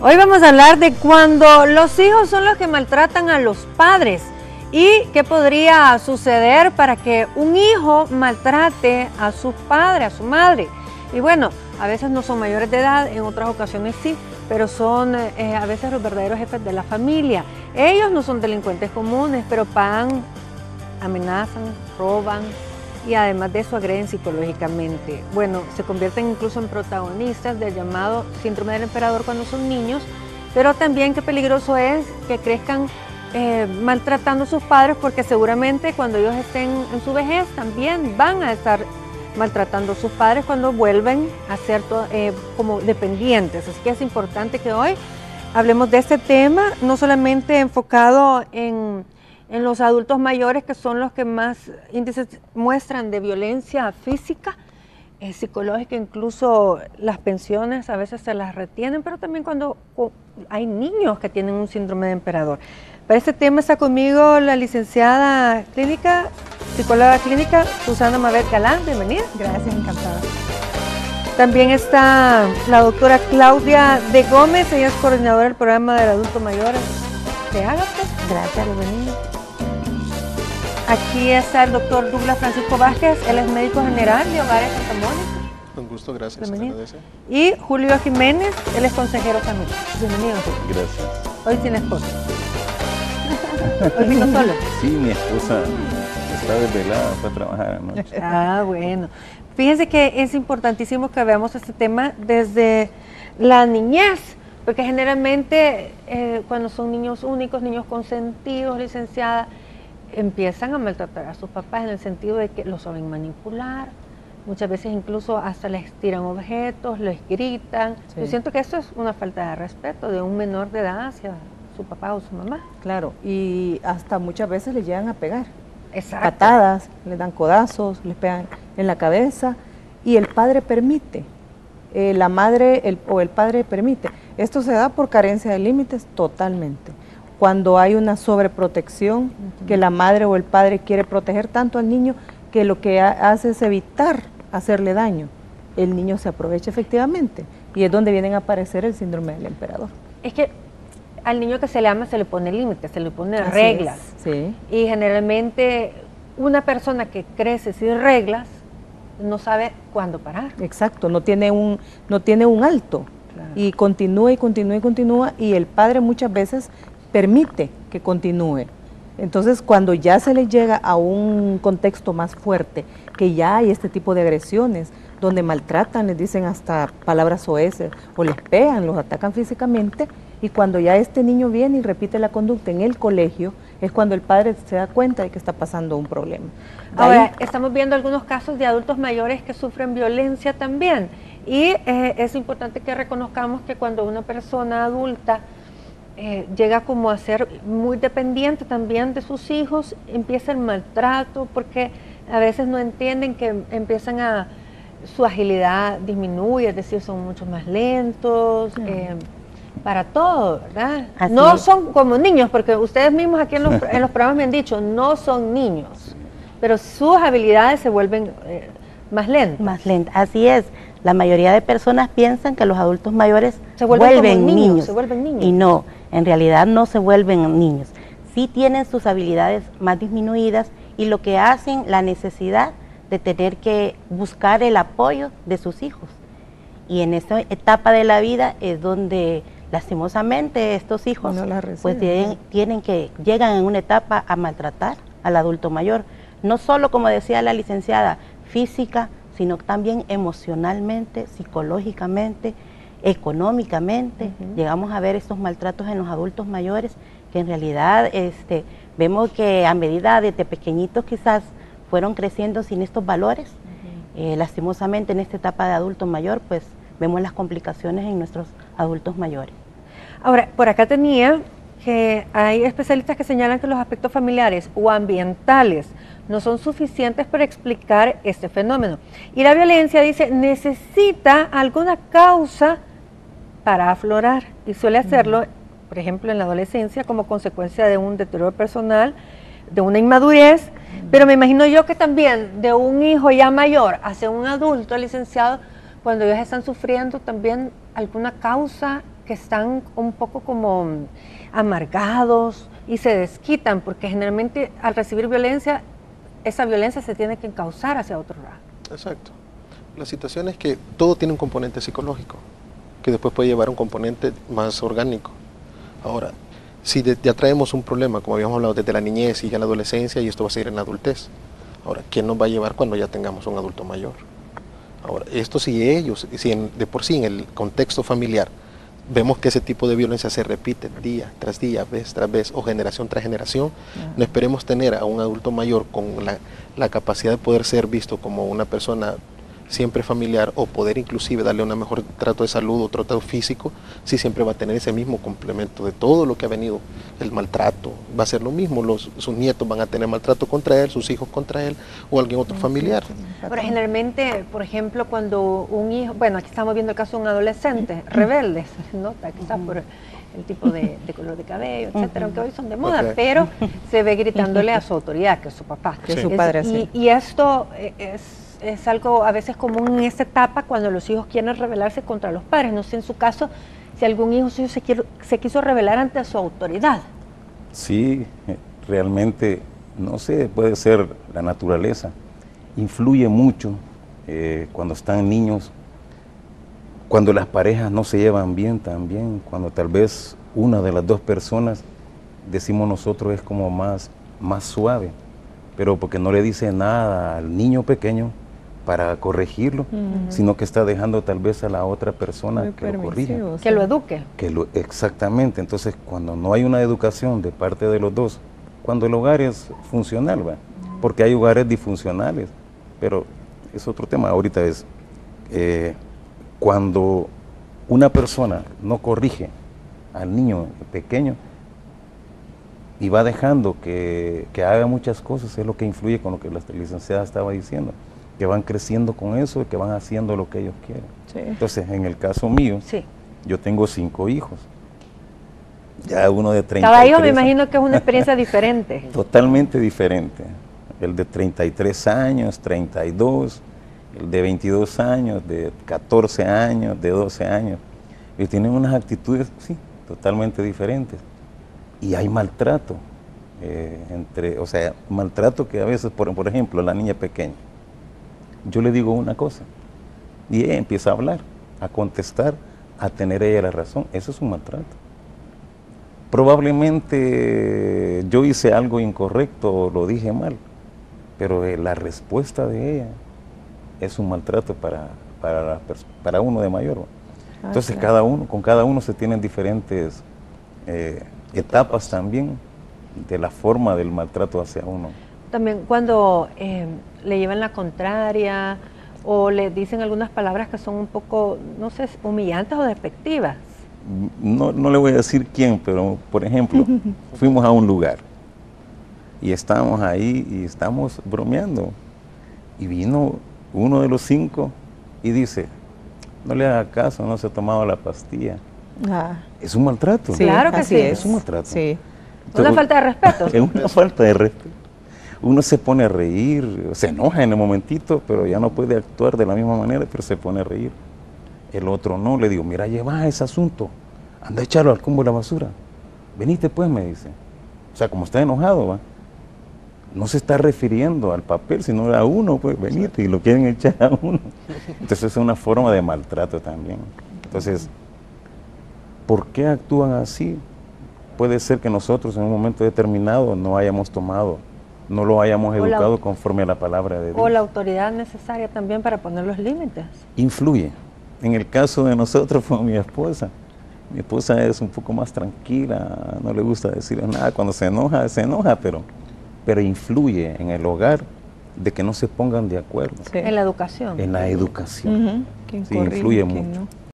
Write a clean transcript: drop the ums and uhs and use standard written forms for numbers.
Hoy vamos a hablar de cuando los hijos son los que maltratan a los padres y qué podría suceder para que un hijo maltrate a su padre, a su madre. Y bueno, a veces no son mayores de edad, en otras ocasiones sí, pero son a veces los verdaderos jefes de la familia. Ellos no son delincuentes comunes, pero pagan, amenazan, roban y además de eso agreden psicológicamente. Bueno, se convierten incluso en protagonistas del llamado síndrome del emperador cuando son niños, pero también qué peligroso es que crezcan maltratando a sus padres, porque seguramente cuando ellos estén en su vejez también van a estar maltratando a sus padres cuando vuelven a ser como dependientes. Así que es importante que hoy hablemos de este tema, no solamente enfocado en los adultos mayores, que son los que más índices muestran de violencia física, psicológica, incluso las pensiones a veces se las retienen, pero también cuando hay niños que tienen un síndrome de emperador. Para este tema está conmigo la licenciada psicóloga clínica, Susana Mabel Galán. Bienvenida. Gracias, encantada. También está la doctora Claudia de Gómez, ella es coordinadora del programa del adulto mayor de Ágape. Gracias, bienvenida. Aquí está el doctor Douglas Francisco Vázquez, él es médico general de Hogares Santa Mónica. Con gusto, gracias. Y Julio Jiménez, él es consejero familiar. Bienvenido. Gracias. Hoy sin esposa. ¿Hoy vino solo? Sí, mi esposa está desvelada para trabajar anoche. Ah, bueno. Fíjense que es importantísimo que veamos este tema desde la niñez, porque generalmente cuando son niños únicos, niños consentidos, licenciada, empiezan a maltratar a sus papás en el sentido de que los saben manipular, muchas veces incluso hasta les tiran objetos, les gritan. Sí. Yo siento que eso es una falta de respeto de un menor de edad hacia su papá o su mamá. Claro, y hasta muchas veces les llegan a pegar. Exacto. Patadas, les dan codazos, les pegan en la cabeza y el padre permite, la madre o el padre permite. Esto se da por carencia de límites totalmente. Cuando hay una sobreprotección, que la madre o el padre quiere proteger tanto al niño que lo que hace es evitar hacerle daño, el niño se aprovecha efectivamente y es donde vienen a aparecer el síndrome del emperador. Es que al niño que se le ama se le pone límites, se le pone reglas. Sí. Y generalmente una persona que crece sin reglas no sabe cuándo parar. Exacto, no tiene un alto. Claro. Y continúa y continúa y continúa, y el padre muchas veces permite que continúe. Entonces, cuando ya se les llega a un contexto más fuerte, que ya hay este tipo de agresiones, donde maltratan, les dicen hasta palabras soeces, o les pegan, los atacan físicamente, y cuando ya este niño viene y repite la conducta en el colegio, es cuando el padre se da cuenta de que está pasando un problema. Ahora, estamos viendo algunos casos de adultos mayores que sufren violencia también, y es importante que reconozcamos que cuando una persona adulta llega como a ser muy dependiente también de sus hijos, empieza el maltrato, porque a veces no entienden que su agilidad disminuye, es decir, son mucho más lentos, para todo, ¿verdad? Así no es. son como niños, porque ustedes mismos aquí en los programas me han dicho, no son niños, pero sus habilidades se vuelven más lentas. Más lenta, así es. La mayoría de personas piensan que los adultos mayores se vuelven niños, se vuelven niños. Y no, en realidad no se vuelven niños. Sí tienen sus habilidades más disminuidas y lo que hacen, la necesidad de tener que buscar el apoyo de sus hijos. Y en esta etapa de la vida es donde lastimosamente estos hijos no pues llegan en una etapa a maltratar al adulto mayor. No solo, como decía la licenciada, física, sino también emocionalmente, psicológicamente, económicamente. Llegamos a ver estos maltratos en los adultos mayores, que en realidad vemos que a medida de pequeñitos quizás fueron creciendo sin estos valores. Lastimosamente en esta etapa de adulto mayor, pues vemos las complicaciones en nuestros adultos mayores. Ahora, por acá tenía que hay especialistas que señalan que los aspectos familiares o ambientales no son suficientes para explicar este fenómeno. Y la violencia, dice, necesita alguna causa para aflorar y suele hacerlo, por ejemplo, en la adolescencia como consecuencia de un deterioro personal, de una inmadurez, pero me imagino yo que también de un hijo ya mayor hacia un adulto licenciado, cuando ellos están sufriendo también alguna causa que están un poco como amargados y se desquitan, porque generalmente al recibir violencia, esa violencia se tiene que encauzar hacia otro lado. Exacto. La situación es que todo tiene un componente psicológico, que después puede llevar a un componente más orgánico. Ahora, si ya traemos un problema, como habíamos hablado, desde la niñez y ya la adolescencia, y esto va a seguir en la adultez. Ahora, ¿quién nos va a llevar cuando ya tengamos un adulto mayor? Ahora, esto si ellos, si de por sí en el contexto familiar, vemos que ese tipo de violencia se repite día tras día, vez tras vez, o generación tras generación, no esperemos tener a un adulto mayor con la capacidad de poder ser visto como una persona siempre familiar, o poder inclusive darle un mejor trato de salud o trato físico, si siempre va a tener ese mismo complemento de todo lo que ha venido, el maltrato, va a ser lo mismo, sus nietos van a tener maltrato contra él, sus hijos contra él, o alguien otro familiar. Pero generalmente, por ejemplo, cuando un hijo, bueno, aquí estamos viendo el caso de un adolescente rebelde, se nota quizás por el tipo de color de cabello, etcétera, aunque hoy son de moda, pero se ve gritándole a su autoridad, que es su papá, que es su padre. Sí. Y esto es algo a veces común en esta etapa cuando los hijos quieren rebelarse contra los padres. No sé en su caso si algún hijo suyo se quiso rebelar ante su autoridad. Sí, realmente, no sé, puede ser la naturaleza. Influye mucho cuando están niños, cuando las parejas no se llevan bien también, cuando tal vez una de las dos personas, decimos nosotros, es como más suave, pero porque no le dice nada al niño pequeño para corregirlo, sino que está dejando tal vez a la otra persona que lo corrija. Que lo eduque. Exactamente, entonces cuando no hay una educación de parte de los dos, cuando el hogar es funcional, ¿va? Porque hay hogares disfuncionales, pero es otro tema. Ahorita es cuando una persona no corrige al niño pequeño y va dejando que haga muchas cosas, es lo que influye con lo que la licenciada estaba diciendo, que van creciendo con eso y que van haciendo lo que ellos quieren. Sí. Entonces, en el caso mío, yo tengo 5 hijos. Ya uno de 33. Cada hijo me imagino que es una experiencia diferente. Totalmente diferente. El de 33 años, 32, el de 22 años, de 14 años, de 12 años. Y tienen unas actitudes, sí, totalmente diferentes. Y hay maltrato, o sea, maltrato que a veces, por ejemplo, la niña pequeña, yo le digo una cosa y ella empieza a hablar, a contestar, a tener ella la razón. Eso es un maltrato. Probablemente yo hice algo incorrecto o lo dije mal, pero la respuesta de ella es un maltrato para uno de mayor. Entonces con cada uno se tienen diferentes etapas también de la forma del maltrato hacia uno. También cuando le llevan la contraria o le dicen algunas palabras que son un poco, no sé, humillantes o despectivas. No le voy a decir quién, pero por ejemplo, fuimos a un lugar y estábamos ahí y estamos bromeando y vino uno de los 5 y dice, no le haga caso, no se ha tomado la pastilla. Es un maltrato. Sí, claro que sí. Es un maltrato. Sí. Entonces, una falta de respeto. Es una falta de respeto. Uno se pone a reír, se enoja en el momentito, pero ya no puede actuar de la misma manera, pero se pone a reír. El otro no, le digo, mira, lleva ese asunto, anda a echarlo al cumbo de la basura. Venite pues, me dice. O sea, como está enojado, ¿va? No se está refiriendo al papel, sino a uno, pues, venite, y lo quieren echar a uno. Entonces es una forma de maltrato también. Entonces, ¿por qué actúan así? Puede ser que nosotros en un momento determinado no hayamos tomado, no lo hayamos educado conforme a la palabra de Dios. O la autoridad necesaria también para poner los límites. Influye. En el caso de nosotros fue mi esposa. Mi esposa es un poco más tranquila, no le gusta decir nada. Cuando se enoja, pero influye en el hogar de que no se pongan de acuerdo. Sí. En la educación. En la educación. Sí, influye mucho.